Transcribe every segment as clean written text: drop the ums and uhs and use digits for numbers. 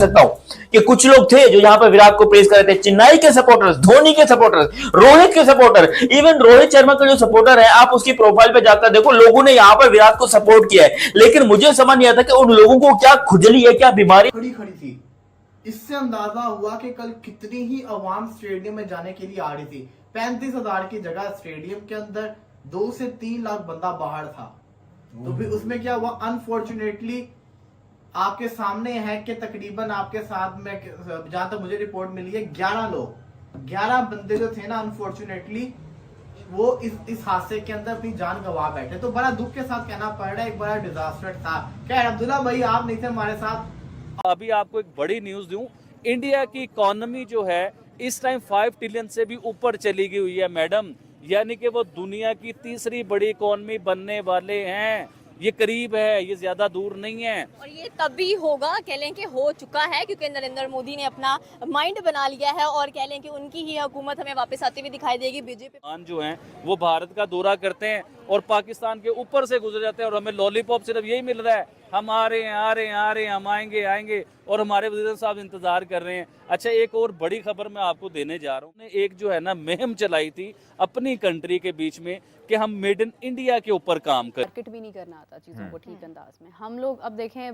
सकता हूं कि कुछ लोग थे जो यहां पर विराट को प्रेस कर रहे थे, चेन्नई के सपोर्टर्स, धोनी के सपोर्टर्स, रोहित के सपोर्टर, इवन रोहित शर्मा का जो सपोर्टर है, आप उसकी प्रोफाइल पे जाकर देखो, लोगों ने यहां पर विराट को सपोर्ट किया है। लेकिन मुझे समझ नहीं आता कि उन लोगों को क्या खुजली है, क्या बीमारी खड़ी थी। इससे अंदाजा हुआ कि कल कितनी ही अवाम स्टेडियम में जाने के लिए आ रही थी। 35,000 की जगह स्टेडियम के अंदर 2 से 3 लाख बंदा बाहर था। तो फिर उसमें क्या हुआ, अनफॉर्चुनेटली आपके सामने है कि तकरीबन आपके साथ में, जहां तक मुझे रिपोर्ट मिली है, 11 बंदे जो थे ना, अनफॉर्चुनेटली वो इस हादसे के अंदर अपनी जान गंवा बैठे। तो बड़ा दुख के साथ कहना पड़ रहा है, एक बड़ा डिजास्टर था। क्या अब्दुल्ला भाई आप नहीं थे हमारे साथ? अभी आपको एक बड़ी न्यूज दूं, इंडिया की इकोनॉमी जो है इस टाइम 5 ट्रिलियन से भी ऊपर चली गई हुई है मैडम, यानी कि वो दुनिया की तीसरी बड़ी इकोनॉमी बनने वाले हैं। ये करीब है, ये ज्यादा दूर नहीं है। और ये तभी होगा, कह लें कि हो चुका है, क्योंकि नरेंद्र मोदी ने अपना माइंड बना लिया है और कह लें कि उनकी ही हुकूमत हमें वापस आती हुई दिखाई देगी। बीजेपी जो हैं वो भारत का दौरा करते हैं और पाकिस्तान के ऊपर से गुजर जाते हैं और हमें लॉलीपॉप सिर्फ यही मिल रहा है, हम आ रहे हैं, हम आएंगे और हमारे वज़ीर साहब इंतजार कर रहे हैं। अच्छा, एक और बड़ी खबर मैं आपको देने जा रहा हूँ। एक जो है ना मुहिम चलाई थी अपनी कंट्री के बीच में कि हम मेड इन इंडिया के ऊपर काम कर। मार्केट भी नहीं करना आता चीज़ों को ठीक अंदाज में। हम लोग अब देखें,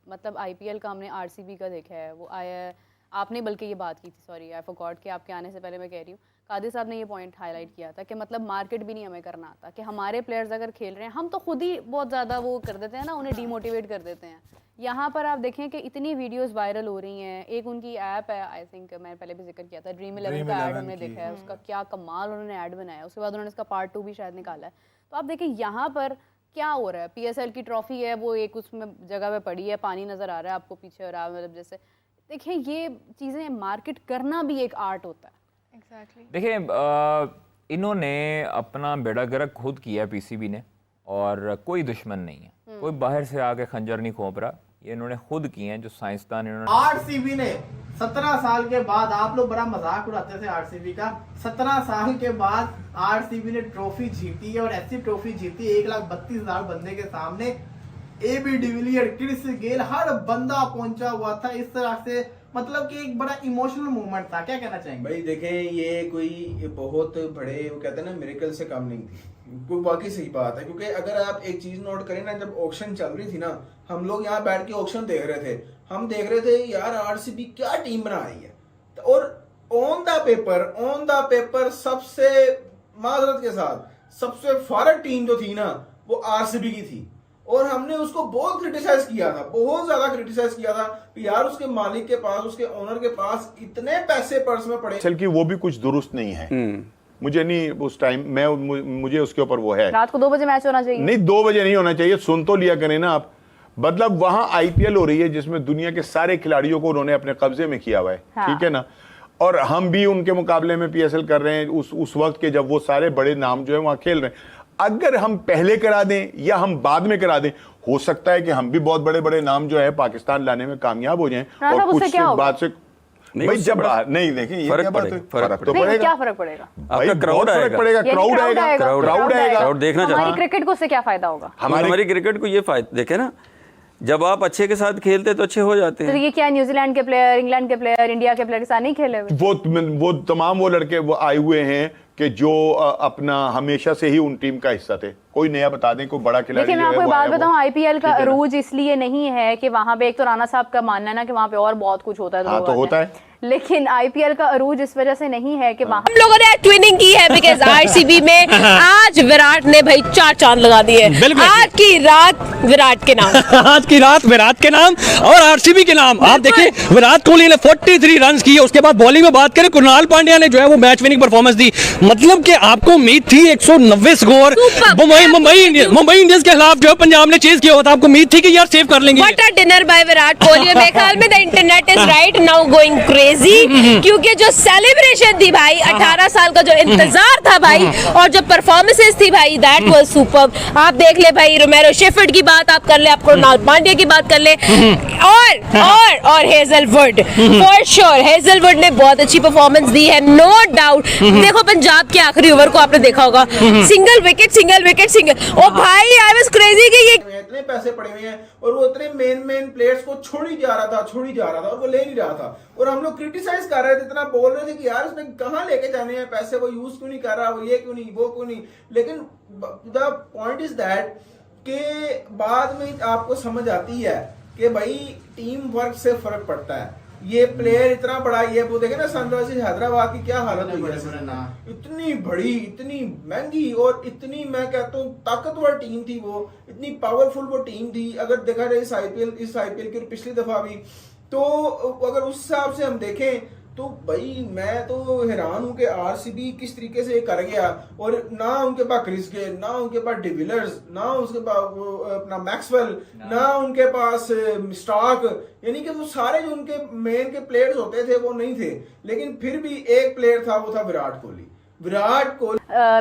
मतलब आईपीएल का हमने आरसीबी का देखा है, वो आया है, आपने बल्कि ये बात की थी, सॉरी आई फॉरगॉट, कि आपके आने से पहले मैं कह रही हूँ, कादिर साहब ने ये पॉइंट हाईलाइट किया था कि मतलब मार्केट भी नहीं हमें करना आता, कि हमारे प्लेयर्स अगर खेल रहे हैं, हम तो खुद ही बहुत ज़्यादा वो कर देते हैं ना, उन्हें डीमोटिवेट कर देते हैं। यहाँ पर आप देखें कि इतनी वीडियोस वायरल हो रही हैं। एक उनकी ऐप है, आई थिंक मैंने पहले भी जिक्र किया था, ड्रीम 11 का ऐड हमने देखा है, उसका क्या कमाल उन्होंने ऐड बनाया। उसके बाद उन्होंने इसका पार्ट 2 भी शायद निकाला है। तो आप देखें यहाँ पर क्या हो रहा है, पीएसएल की ट्रॉफी है, वो एक उसमें जगह पे पड़ी है, पानी नज़र आ रहा है आपको पीछे, और आप मतलब जैसे देखें ये चीज़ें मार्केट करना भी एक आर्ट होता है। Exactly. देखिए, इन्होंने अपना बेड़ा गर्क खुद किया पीसीबी ने, और कोई दुश्मन नहीं है, कोई बाहर से आके खंजर नहीं खोप रहा, ये इन्होंने खुद किए हैं जो साइंसदान इन्होंने। आरसीबी ने 17 साल के बाद, आप लोग बड़ा मजाक उड़ाते थे आरसीबी का, 17 साल के बाद आरसीबी ने ट्रॉफी जीती है, और ऐसी ट्रॉफी जीती 1,32,000 बंदे के सामने। एबी डिविलियर, क्रिस गेल, हर बंदा पहुंचा हुआ था। इस तरह से मतलब कि एक बड़ा इमोशनल मूवमेंट था। क्या कहना चाहेंगे भाई? देखें, ये कोई बहुत बड़े, वो कहते हैं ना, मिरेकल से कम नहीं थी, कोई बाकी सही बात है। क्योंकि अगर आप एक चीज नोट करें ना, जब ऑक्शन चल रही थी ना, हम लोग यहाँ बैठ के ऑक्शन देख रहे थे, हम देख रहे थे यार आरसीबी क्या टीम बना रही है, और ऑन द पेपर सबसे, माजरत के साथ, सबसे फारग टीम जो थी ना वो आरसीबी की थी। और हमने उसको बहुत क्रिटिसाइज किया था, बहुत ज्यादा क्रिटिसाइज किया था कि यार उसके मालिक के पास, उसके ओनर के पास इतने पैसे पर्स में पड़े। चल कि वो भी कुछ दुरुस्त नहीं है, मुझे नहीं उस टाइम, मुझे उसके ऊपर वो है, रात को 2 बजे मैच होना चाहिए। नहीं, 2 बजे नहीं होना चाहिए, सुन तो लिया करें ना आप। मतलब वहां आईपीएल हो रही है जिसमें दुनिया के सारे खिलाड़ियों को उन्होंने अपने कब्जे में किया हुआ है, ठीक है ना, और हम भी उनके मुकाबले में पीएसएल कर रहे हैं उस वक्त के जब वो सारे बड़े नाम जो है वहां खेल रहे हैं। अगर हम पहले करा दें या हम बाद में करा दें, हो सकता है कि हम भी बहुत बड़े बड़े नाम जो है पाकिस्तान लाने में कामयाब हो जाएं, और कुछ बात से भाई जब नहीं देखें, ये क्या बात है, फर्क तो पड़ेगा। क्या फर्क पड़ेगा? भाई क्राउड आएगा, क्राउड आएगा, देखना चाहता हमारी क्रिकेट को उससे क्या फायदा होगा? हमारी क्रिकेट को ये फायदा देखे ना, जब आप अच्छे के साथ खेलते तो अच्छे हो जाते हैं। तो ये क्या न्यूजीलैंड के प्लेयर, इंग्लैंड के प्लेयर, इंडिया के प्लेयर के साथ नहीं खेले हुए? वो तमाम वो लड़के वो आए हुए हैं कि जो अपना हमेशा से ही उन टीम का हिस्सा थे। कोई नया बता दें, कोई बड़ा खिलाड़ी। देखिए मैं आपको बात बताऊं, आईपीएल का अरूज इसलिए नहीं है कि वहां पे, एक तो राणा साहब का मानना है ना कि वहां पे और बहुत कुछ होता है, हाँ तो होता है, लेकिन आईपीएल का अरूज इस वजह से नहीं है कि वहां हम लोगों ने ट्विनिंग की है, बिकॉज़ आरसीबी में आज विराट ने भाई 4 चांद लगा दिए। आज की रात विराट के नाम आज की रात विराट के नाम और आरसीबी के नाम। आप देखिए, विराट कोहली ने 43 रन किए। उसके बाद बॉलिंग में बात करें, कृणाल पांड्या ने जो है वो मैच विनिंग परफॉर्मेंस दी। मतलब कि आपको उम्मीद थी 190 स्कोर मुंबई इंडियंस के खिलाफ जो पंजाब ने चेज किया होता, आपको उम्मीद थी कि यार सेव कर लेंगे। What a dinner by Virat Kohli. मेरे ख्याल में the internet is right now going crazy, क्योंकि जो सेलिब्रेशन थी भाई, 18 साल का जो इंतजार था भाई, और जो परफॉर्मेंसेस थी भाई, दैट वाज सुपर्ब। आप देख ले भाई, रोमेरो शेफर्ड की बात आप कर ले, आप कृणाल पांड्या की बात कर ले, और हेजलवुड, फॉर श्योर हेजलवुड ने बहुत अच्छी परफॉर्मेंस दी है, नो डाउट। देखो पंजाब के आखिरी ओवर को आपने देखा होगा, सिंगल विकेट सिंगर, ओ भाई आई वाज क्रेजी कि ये इतने पैसे पड़े हुए हैं और वो इतने मेन प्लेयर्स को छोड़ ही जा रहा था और वो ले नहीं रहा था, और हम लोग क्रिटिसाइज कर रहे थे, इतना बोल रहे थे कि यार उसने कहाँ लेके जाने हैं पैसे, वो यूज क्यों नहीं कर रहा, वो ये क्यों नहीं, वो क्यों नहीं। लेकिन द पॉइंट इज दैट कि बाद में आपको समझ आती है कि भाई टीम वर्क से फर्क पड़ता है। ये प्लेयर इतना बड़ा, ये वो देखे ना सनराइजर्स हैदराबाद की क्या हालत हुई है, इतनी बड़ी, इतनी महंगी और इतनी, मैं कहता हूँ ताकतवर टीम थी वो, इतनी पावरफुल वो टीम थी। अगर देखा जाए इस आईपीएल की पिछली दफा भी, तो अगर उस हिसाब से हम देखें तो भाई मैं तो हैरान हूं कि आरसीबी किस तरीके से कर गया, और ना उनके पास क्रिस गेल, ना उनके पास डिविलियर्स, ना उसके पास अपना मैक्सवेल, ना उनके पास स्टार्क, यानी कि वो सारे जो उनके मेन के प्लेयर्स होते थे वो नहीं थे, लेकिन फिर भी एक प्लेयर था, वो था विराट कोहली।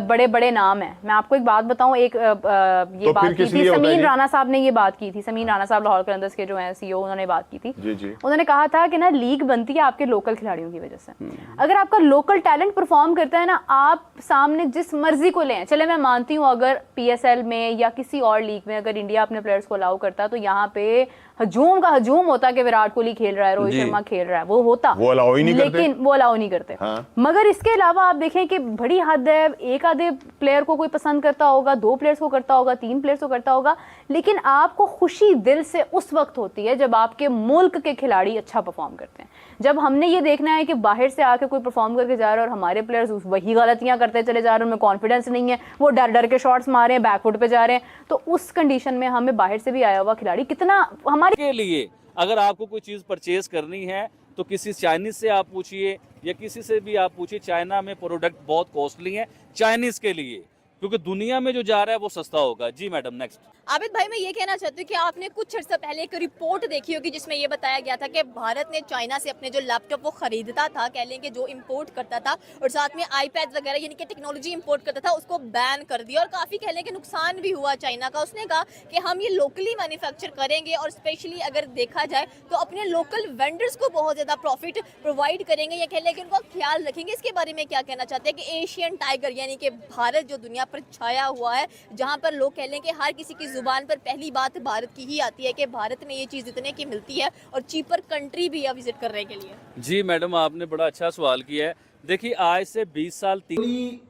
बड़े बड़े नाम है। मैं आपको एक बात बताऊं, एक ये तो बात की थी समीन राणा साहब ने, ये बात की थी समीन राणा साहब लाहौर कलंदर्स के जो है सीईओ, उन्होंने बात की थी। जी जी। उन्होंने कहा था कि ना लीग बनती है आपके लोकल खिलाड़ियों की वजह से। अगर आपका लोकल टैलेंट परफॉर्म करता है ना, आप सामने जिस मर्जी को लें, चले मैं मानती हूँ अगर पीएसएल में या किसी और लीग में अगर इंडिया अपने प्लेयर्स को अलाउ करता तो यहाँ पे हजूम का हजूम होता कि विराट कोहली खेल रहा है, रोहित शर्मा खेल रहा है, वो होता, वो अलाउ ही नहीं करते, लेकिन वो अलाउ नहीं करते। हाँ। मगर इसके अलावा आप देखें कि बड़ी हद है, एक आधे प्लेयर को कोई पसंद करता होगा, 2 प्लेयर्स को करता होगा, 3 प्लेयर्स को करता होगा, लेकिन आपको खुशी दिल से उस वक्त होती है जब आपके मुल्क के खिलाड़ी अच्छा परफॉर्म करते हैं। जब हमने ये देखना है कि बाहर से आके कोई परफॉर्म करके जा रहा है और हमारे प्लेयर्स वही गलतियां करते चले जा रहे हैं, उनमें कॉन्फिडेंस नहीं है, वो डर डर के शॉट्स मार रहे हैं, बैकफुट पे जा रहे हैं, तो उस कंडीशन में हमें बाहर से भी आया हुआ खिलाड़ी कितना हमारे के लिए अगर आपको कोई चीज़ परचेज करनी है तो किसी चाइनीज से आप पूछिए या किसी से भी आप पूछिए, चाइना में प्रोडक्ट बहुत कॉस्टली है चाइनीज के लिए, क्योंकि दुनिया में जो जा रहा है वो सस्ता होगा। जी मैडम, नेक्स्ट। आबिद भाई, मैं ये कहना चाहती हूँ कि आपने कुछ अर्सा पहले एक रिपोर्ट देखी होगी जिसमें ये बताया गया था कि भारत ने चाइना से अपने जो लैपटॉप वो खरीदता था, कह लें कि जो इंपोर्ट करता था, और साथ में आईपैड वगैरह यानी कि टेक्नोलॉजी इंपोर्ट करता था, उसको बैन कर दिया और काफ़ी कह लें कि नुकसान भी हुआ चाइना का। उसने कहा कि हम ये लोकली मैन्युफैक्चर करेंगे और स्पेशली अगर देखा जाए तो अपने लोकल वेंडर्स को बहुत ज़्यादा प्रॉफिट प्रोवाइड करेंगे, या कह लें कि उनका ख्याल रखेंगे। इसके बारे में क्या कहना चाहते हैं कि एशियन टाइगर यानी कि भारत जो दुनिया पर छाया हुआ है, जहाँ पर लोग कह लें कि हर किसी की जुबान पर पहली बात भारत की ही आती है कि भारत में ये चीज़ इतने की मिलती है और चीपर कंट्री भी है विजिट करने के लिए। जी मैडम, आपने बड़ा अच्छा सवाल किया है। देखिए आज से 20 साल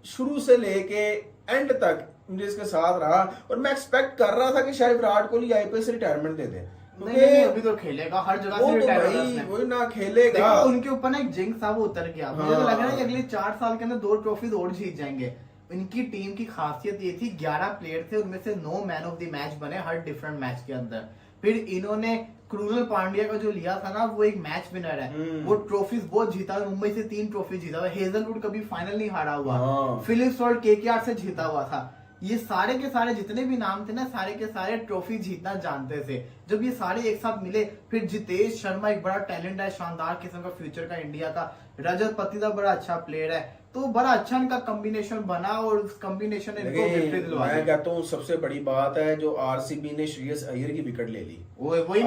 शुरू से लेके एंड तक मुझे इसके साथ रहा, और मैं एक्सपेक्ट कर रहा था कि शायद विराट कोहली आईपीएल से रिटायरमेंट दे दे। नहीं, अभी तो खेलेगा, हर जगह से रिटायर वही ना खेलेगा। उनके ऊपर ना एक जिंक्स था, वो उतर गया। मुझे तो लग रहा है कि अगले 4 साल के अंदर 2 ट्रॉफीज और जीत जाएंगे। इनकी टीम की खासियत ये थी, 11 प्लेयर थे, उनमें से 9 मैन ऑफ द मैच बने हर डिफरेंट मैच के अंदर। फिर इन्होंने क्रूनल पांड्या का जो लिया था ना, वो एक मैच विनर है, वो ट्रॉफीज बहुत जीता है, मुंबई से 3 ट्रॉफी जीता हुआ, हेजलवुड कभी फाइनल नहीं हारा हुआ, फिलिप सॉल्ट केकेआर से जीता हुआ था। ये सारे के सारे जितने भी नाम थे ना, सारे के सारे ट्रॉफी जीतना जानते थे। जब ये सारे एक साथ मिले, फिर जितेश शर्मा एक बड़ा टैलेंट है, शानदार किस्म का फ्यूचर का इंडिया का, रजत पतिदा बड़ा अच्छा प्लेयर है, तो बड़ा अच्छा इनका कॉम्बिनेशन बना और उस कॉम्बिनेशन ने इनको विक्ट्री दिलवा दी। मैं कहता हूँ सबसे बड़ी बात है जो आरसीबी ने श्रेयस अय्यर की विकेट ले ली। वही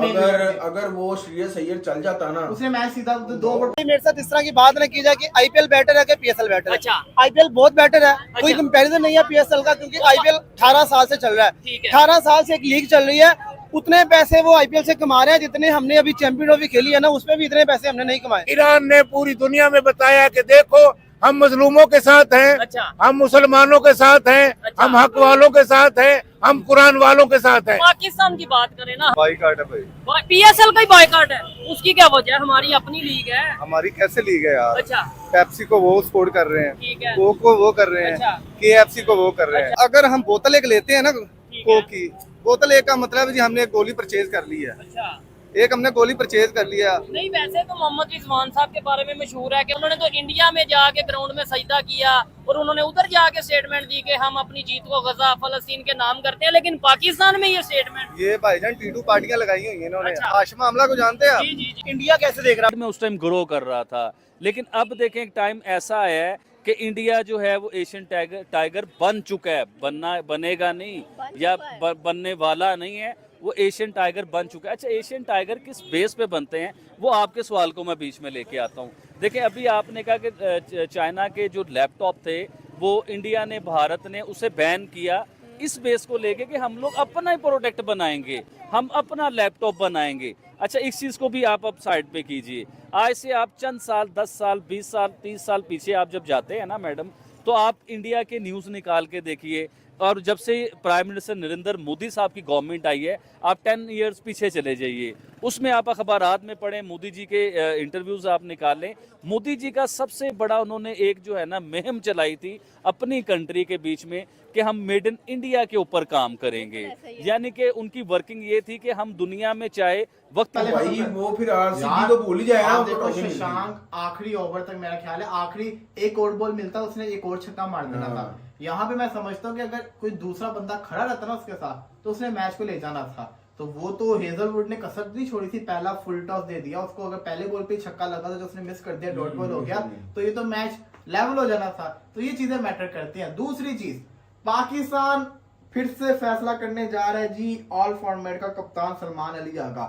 अगर वो श्रेयस अय्यर चल जाता ना, उसने मैच सीधा 2 ओवर। मेरे साथ इस तरह की बात न की जाए कि आईपीएल बेटर है कि पीएसएल बेटर है। अच्छा। आईपीएल बहुत बेटर है, कोई कंपैरिजन नहीं है पीएसएल का, क्योंकि आईपीएल 18 साल से चल रहा है। 18 साल से एक लीग चल रही है, उतने पैसे वो आईपीएल से कमा रहे हैं जितने हमने अभी चैंपियन ट्रॉफी खेली है ना, उसमें भी इतने पैसे हमने नहीं कमाए। ईरान ने पूरी दुनिया में बताया कि देखो हम मजलूमों के साथ हैं। अच्छा। हम मुसलमानों के साथ हैं। अच्छा। हम हक वालों के साथ हैं, हम कुरान वालों के साथ हैं। पाकिस्तान की बात करें ना, बाइकाट है भाई, पीएसएल का ही बाइकाट है, उसकी क्या वजह है? हमारी अपनी लीग है। हमारी कैसे लीग है यार? अच्छा। पेप्सी को वो सपोर्ट कर रहे हैं, ठीक है, कोक को वो कर रहे हैं, केएफसी को वो कर रहे हैं। अगर हम बोतल एक लेते हैं ना कोक की, बोतल एक का मतलब जी हमने एक गोली परचेज कर ली है। अच्छा। एक हमने गोली परचेज कर लिया। नहीं, वैसे तो मोहम्मद रिजवान साहब के बारे में मशहूर है कि उन्होंने तो इंडिया में जाके ग्राउंड में सजदा किया और उन्होंने उधर जाके स्टेटमेंट दी कि हम अपनी जीत को गजा फलस्तीन के नाम करते हैं, लेकिन पाकिस्तान में ये स्टेटमेंट, ये भाईजान टीटू पार्टियां लगाई हुई है इन्होंने। अच्छा। हाशिमा हमला को जानते हैं आप? जी, जी, जी। इंडिया कैसे देख रहा है? मैं उस टाइम ग्रो कर रहा था, लेकिन अब देखें एक टाइम ऐसा है कि इंडिया जो है वो एशियन टाइगर बन चुका है, बनेगा नहीं या बनने वाला नहीं है, वो एशियन टाइगर बन चुका है। अच्छा, एशियन टाइगर किस बेस पे बनते हैं, वो आपके सवाल को मैं बीच में लेके आता हूँ। देखिए, अभी आपने कहा कि चाइना के जो लैपटॉप थे वो इंडिया ने, भारत ने उसे बैन किया इस बेस को लेके कि हम लोग अपना ही प्रोडक्ट बनाएंगे, हम अपना लैपटॉप बनाएंगे। अच्छा, इस चीज़ को भी आप अब साइड पे कीजिए। आज से आप चंद साल, 10 साल, 20 साल, 30 साल पीछे आप जब जाते हैं ना मैडम, तो आप इंडिया के न्यूज़ निकाल के देखिए, और जब से प्राइम मिनिस्टर नरेंद्र मोदी साहब की गवर्नमेंट आई है, आप 10 इयर्स पीछे चले जाइए, उसमें आप अखबारात में पढ़ें, मोदी जी के इंटरव्यूज़ आप निकालें। मोदी जी का सबसे बड़ा उन्होंने एक जो है ना मुहिम चलाई थी अपनी कंट्री के बीच में कि हम मेड इन इंडिया के ऊपर काम करेंगे, यानी कि उनकी वर्किंग ये थी कि हम दुनिया में चाहे वक्त भाई वो फिर आरसीबी तो भूल ही जाए ना। देखो शशांक आखिरी ओवर तक मेरा ख्याल है आखिरी एक और बॉल मिलता उसने एक और छक्का मार देना था। यहाँ पे मैं समझता हूँ कि अगर कोई दूसरा बंदा खड़ा रहता ना उसके साथ तो उसने मैच को ले जाना था। तो वो तो हेजलवुड ने कसर नहीं छोड़ी थी, पहला फुल टॉस दे दिया उसको। अगर पहले बॉल पे छक्का लगा था जो उसने मिस कर दिया, डॉट बॉल हो गया, तो ये तो मैच लेवल हो जाना था। तो ये चीजें मैटर करती हैं। दूसरी चीज, पाकिस्तान फिर से फैसला करने जा रहा है जी, ऑल फॉर्मेट का कप्तान सलमान अली आगा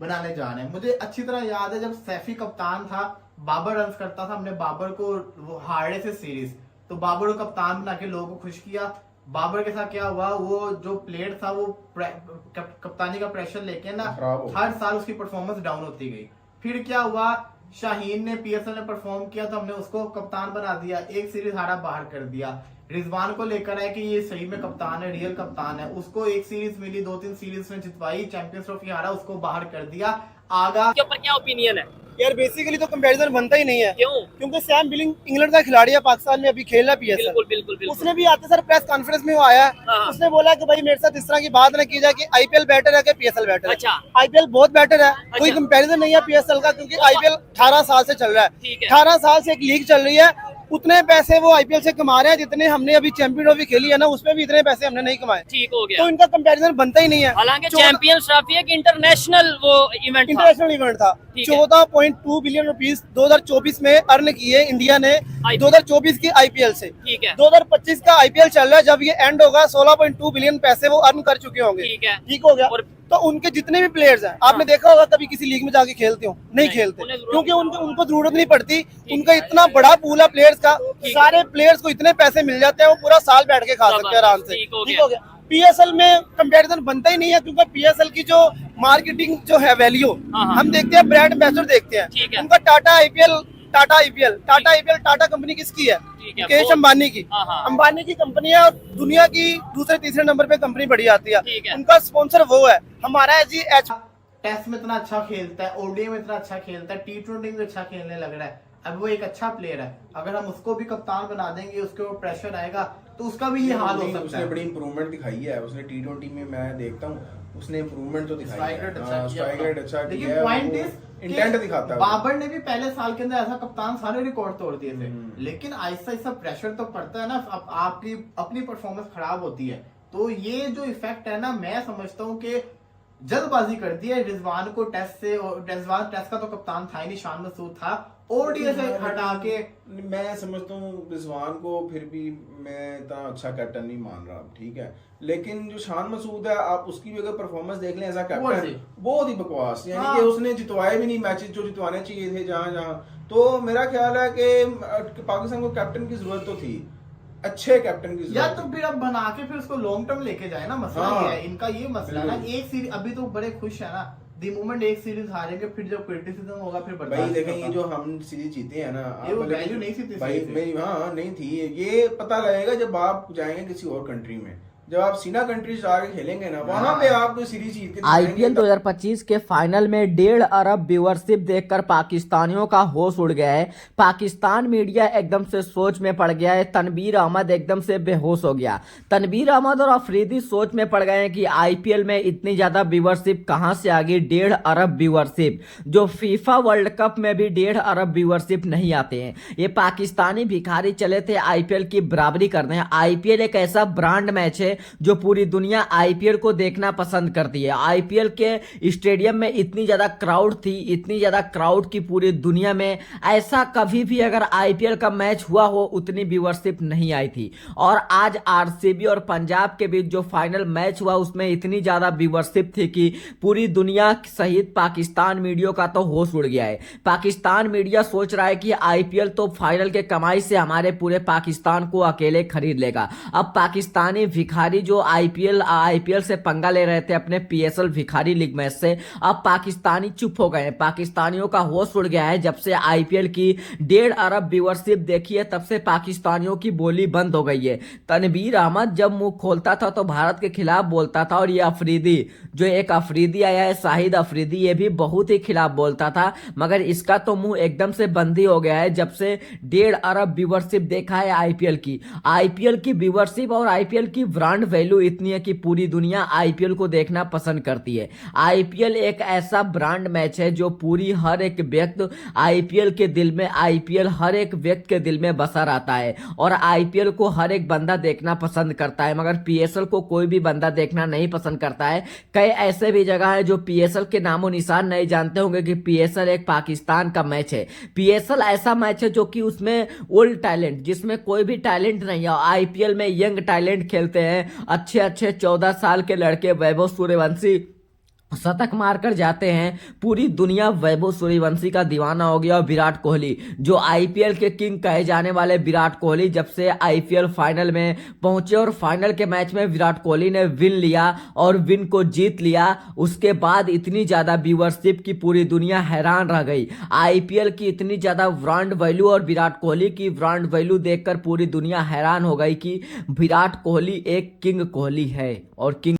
बनाने जा रहे हैं। मुझे अच्छी तरह याद है जब सैफी कप्तान था, बाबर रन करता था, हमने बाबर को वो हारे से सीरीज, तो बाबर को कप्तान बना के लोगों को खुश किया। बाबर के साथ क्या हुआ, वो जो प्लेयर था वो कप्तानी का प्रेशर लेके ना हर साल उसकी परफॉर्मेंस डाउन होती गई। फिर क्या हुआ, शाहीन ने पीएसएल ने परफॉर्म किया तो हमने उसको कप्तान बना दिया, एक सीरीज हारा बाहर कर दिया। रिजवान को लेकर है कि ये सही में कप्तान है, रियल कप्तान है, उसको एक सीरीज मिली, 2-3 सीरीज में जितवाई, चैंपियंस ट्रॉफी हारा, उसको बाहर कर दिया। आगा के ऊपर क्या ओपिनियन है यार? बेसिकली तो कंपैरिजन बनता ही नहीं है। क्यों? क्योंकि सैम बिलिंग इंग्लैंड का खिलाड़ी है, पाकिस्तान में अभी खेल रहा है पीएसएल। बिल्कुल। उसने भी आते सर प्रेस कॉन्फ्रेंस में वो आया, उसने बोला कि भाई मेरे साथ इस तरह की बात न की जाए कि आईपीएल बेटर है कि पीएसएल बेटर है। अच्छा, आईपीएल बहुत बेटर है, कोई कंपैरिजन नहीं है पीएसएल का, क्योंकि आईपीएल 18 साल से चल रहा है। 18 साल से एक लीग चल रही है, उतने पैसे वो आईपीएल से कमा रहे हैं जितने हमने अभी चैंपियन ट्रॉफी खेली है ना, उसमें भी इतने पैसे हमने नहीं कमाए। ठीक हो गया, तो इनका कंपैरिजन बनता ही नहीं है। हालांकि चैंपियंस ट्रॉफी एक इंटरनेशनल वो इंटरनेशनल इवेंट था। 14.2 बिलियन रुपीस 2024 में अर्न किए इंडिया ने 2024 की आईपीएल से। 2025 का आईपीएल चल रहा है, जब ये एंड होगा 16.2 बिलियन पैसे वो अर्न कर चुके होंगे। ठीक हो गया। तो उनके जितने भी प्लेयर्स हैं, आपने देखा होगा कभी किसी लीग में जाके खेलते हो? नहीं खेलते, क्योंकि उनको जरूरत नहीं पड़ती। उनका इतना बड़ा पूल है प्लेयर्स का, सारे प्लेयर्स को इतने पैसे मिल जाते हैं, वो पूरा साल बैठ के खा सकते हैं आराम से। ठीक हो गया। पीएसएल में कंपैरिजन बनता ही नहीं है, क्योंकि पीएसएल की जो मार्केटिंग जो है वैल्यू, हम देखते हैं ब्रांड एम्बेसडर देखते हैं, उनका टाटा आईपीएल टाटा कंपनी किसकी है? मुकेश अंबानी की। अंबानी की कंपनी है और दुनिया की दूसरे तीसरे नंबर पे कंपनी बड़ी आती है, उनका स्पॉन्सर वो है। हमारा है जी टेस्ट में इतना अच्छा खेलता है, ओडीआई में इतना अच्छा खेलता है, T20 में अच्छा खेलने लग रहा है। अब वो एक अच्छा प्लेयर है, अगर हम उसको भी कप्तान बना देंगे, उसके ऊपर प्रेशर आएगा तो उसका भी ये हाल हो सकता है। उसने बड़ी इंप्रूवमेंट दिखाई है, उसने T20 में मैं देखता हूँ उसने इंप्रूवमेंट तो दिखाई है, स्ट्राइक रेट अच्छा किया है, पॉइंट इज इंटेंट दिखाता है। बाबर ने भी पहले साल के अंदर ऐसा कप्तान सारे रिकॉर्ड तोड़ दिए थे, लेकिन आहिस्ता आहिस्ता प्रेशर तो पड़ता है ना, आपकी अपनी परफॉर्मेंस खराब होती है। तो ये जो इफेक्ट है ना, मैं समझता हूँ कि जल्दबाजी कर दी है रिजवान को टेस्ट से। रिजवान टेस्ट का तो कप्तान था ही नहीं, शान मसूद था, ओडीआई से हटा के। मैं समझता हूँ रिजवान को फिर भी मैं इतना अच्छा कैप्टन नहीं मान रहा, ठीक है, लेकिन जो शान मसूद है आप उसकी भी अगर परफॉर्मेंस देख लें एज अ कैप्टन, बहुत ही बकवास, यानी कि उसने जितवाए भी नहीं मैचेस जो जितवाने चाहिए थे जहां। तो मेरा ख्याल है कि पाकिस्तान को कैप्टन की जरूरत तो थी, अच्छे कैप्टन की या तो फिर अब बना के फिर उसको लॉन्ग टर्म लेके जाए ना। मसला ये है इनका, ये मसला ना, एक सीरीज अभी तो बड़े खुश है ना, दी मोमेंट एक सीरीज हारेंगे, फिर जब क्रिटिसिज्म होगा फिर भाई देखें, ये जो हम सीरीज जीते हैं ना, ये वो वैल्यू नहीं थी भाई नहीं थी। ये पता लगेगा जब आप जाएंगे किसी और कंट्री में, जब आप सीना कंट्रीज जाके खेलेंगे ना, वहां पे आपको सीरीज जीत के आईपीएल 2025 के फाइनल में 1.5 अरब व्यूअरशिप देखकर पाकिस्तानियों का होश उड़ गया है। पाकिस्तान मीडिया एकदम से सोच में पड़ गया है। तनवीर अहमद एकदम से बेहोश हो गया। तनवीर अहमद और अफरीदी सोच में पड़ गए हैं कि आईपीएल में इतनी ज्यादा व्यूअरशिप कहां से आ गई। 1.5 अरब व्यूअरशिप, जो फीफा वर्ल्ड कप में भी 1.5 अरब व्यूअरशिप नहीं आते हैं। ये पाकिस्तानी भिखारी चले थे आईपीएल की बराबरी करने। आईपीएल एक ऐसा ब्रांड मैच है जो पूरी दुनिया आईपीएल को देखना पसंद करती है। आईपीएल के स्टेडियम में इतनी ज्यादा क्राउड थी, इतनी ज्यादा क्राउड की पूरी दुनिया में ऐसा कभी भी अगर आईपीएल का मैच हुआ हो उतनी व्यूअरशिप नहीं आई थी। और आज आरसीबी और पंजाब के बीच जो फाइनल मैच हुआ उसमें इतनी ज्यादा व्यूअरशिप थी कि पूरी दुनिया सहित पाकिस्तान मीडिया का तो होश उड़ गया है। पाकिस्तान मीडिया सोच रहा है कि आईपीएल तो फाइनल के कमाई से हमारे पूरे पाकिस्तान को अकेले खरीद लेगा। अब पाकिस्तानी भिखारी भिखारी जो आईपीएल से पंगा ले रहे थे अपने पीएसएल भिखारी लीग मैच से, अब पाकिस्तानी चुप हो गए हैं। पाकिस्तानियों का होश उड़ गया है। जब से आईपीएल की 1.5 अरब व्यूअरशिप देखी है तब से पाकिस्तानियों की बोली बंद हो गई है। तनवीर अहमद जब मुंह खोलता था तो भारत के खिलाफ बोलता था, और ये अफरीदी जो एक अफरीदी आया है शाहिद अफरीदी, ये भी बहुत ही खिलाफ बोलता था, मगर इसका तो मुंह एकदम से बंद ही हो गया है जब से 1.5 अरब व्यूअरशिप देखा है आईपीएल की व्यूअरशिप और आईपीएल की ब्रांड वैल्यू इतनी है कि पूरी दुनिया आईपीएल को देखना पसंद करती है। आईपीएल एक ऐसा ब्रांड मैच है जो पूरी हर एक व्यक्ति आईपीएल के दिल में, आईपीएल हर एक व्यक्ति के दिल में बसा रहता है और आईपीएल को हर एक बंदा देखना पसंद करता है, मगर पीएसएल को कोई भी बंदा देखना नहीं पसंद करता है। कई ऐसे भी जगह है जो पीएसएल के नामो निशान नहीं जानते होंगे कि पीएसएल एक पाकिस्तान का मैच है। पीएसएल ऐसा मैच है जो कि उसमें ओल्ड टैलेंट, जिसमें कोई भी टैलेंट नहीं है। आईपीएल में यंग टैलेंट खेलते हैं, अच्छे 14 साल के लड़के। वैभव सूर्यवंशी शतक मारकर जाते हैं, पूरी दुनिया वैभव सूर्यवंशी का दीवाना हो गया। और विराट कोहली जो आईपीएल के किंग कहे जाने वाले विराट कोहली जब से आईपीएल फाइनल में पहुंचे और फाइनल के मैच में विराट कोहली ने विन लिया और विन को जीत लिया, उसके बाद इतनी ज्यादा व्यूअरशिप की पूरी दुनिया हैरान रह गई। आईपीएल की इतनी ज्यादा ब्रांड वैल्यू और विराट कोहली की ब्रांड वैल्यू देखकर पूरी दुनिया हैरान हो गई कि विराट कोहली एक किंग कोहली है और किंग